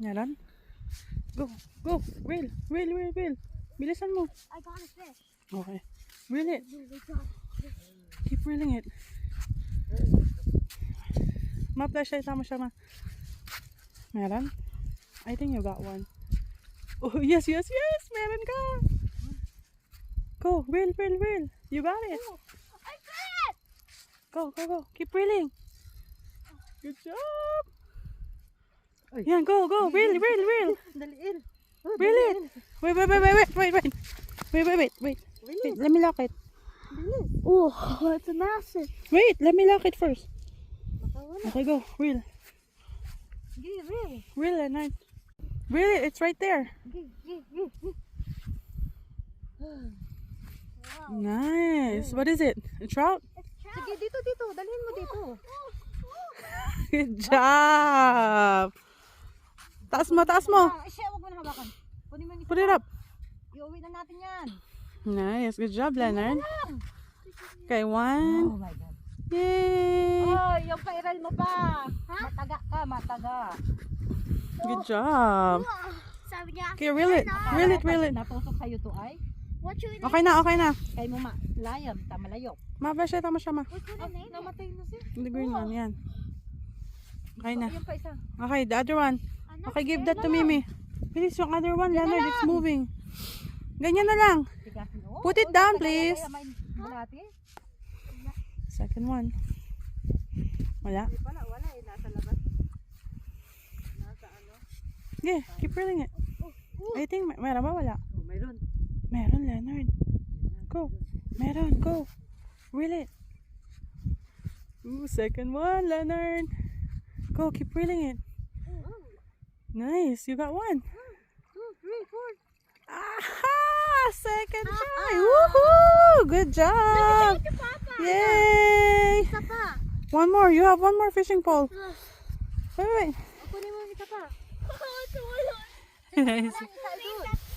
Meron? Go, go, reel, reel, reel, reel. Bilisan mo. I got a fish. Okay. Reel it. We got a fish. Keep reeling it. Ma-flashlight mo siya, ma. Meron? I think you got one. Oh, yes, yes, yes! Meron ka! Go, reel, reel, reel. You got it. Oh, I got it! Go, go, go. Keep reeling. Good job! Yan, go, go. Reel, reel, reel. Daliin. Reel it. Wait, wait, wait, wait, wait, wait, wait. Wait, wait, wait, wait. Wait, let me lock it. Oh, it's a massive. Wait, let me lock it first. Okay, go. Reel. Give, really. Reel, Leonard. Reel it. It's right there. Give. Wow. Nice. What is it? A trout? It's trout. Sige, dito. Dalhin mo dito. Good job. Taas mo, taas mo. Siya, huwag mo na hawakan. Kunin mo yung isa. Put it up. Iuwi na natin yan. Nice. Good job, Leonard. Okay, Oh one. my God. Yay. Oh, yung pairal mo pa. Mataga ka, mataga. Good job. Sabi niya, Okay, reel it. Reel it, reel it. Natusok sa'yo to ay. what you name? Okay na, okay na. Kaya mo malayam, malayok. Ma-flashlight mo siya, ma. What you name? Namatay na siya. The green one, yan. Okay na. Yung pa isa. Okay, the other one. Okay, give that to Mimi. Please, yung other one, Leonard, it's moving. Ganyan na lang. Tigasin. Oh, Put it down, please. Kaya may bulati. Second one. Wala. Hindi pala, wala eh. Nasa labas. Nasa ano? Yeah, keep reeling it. I think, meron ba? Wala. Oh, mayroon. Meron, Leonard. Go. Meron, go. Reel it. Ooh, second one, Leonard. Go, keep reeling it. Nice, you got one. 2, 3, 4. Aha! Second try. Woohoo! Good job. Yay! Isa pa. One more. You have one more fishing pole. Wait, wait. Kunin mo yung isa pa. Nice.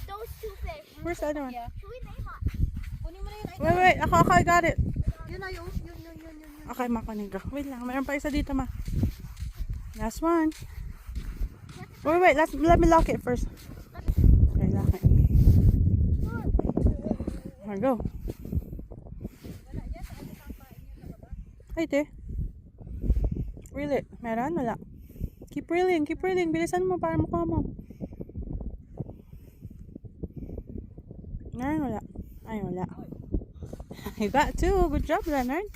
Those two fish. Where's the other one? Yeah. Should we name it? Kunin mo na yun. Wait, wait. Ako, I got it. Yun na yun. Okay, makunin ko. Wait lang. Mayroon pa isa dito, ma. Last one. Wait, wait. Let me lock it first. Okay, lock it. There we go. Ay, te. Reel it. Meron? Wala. Keep reeling. Keep reeling. Bilisan mo para makuha mo. Meron? Wala. Ay, wala. You got two. Good job, Leonard.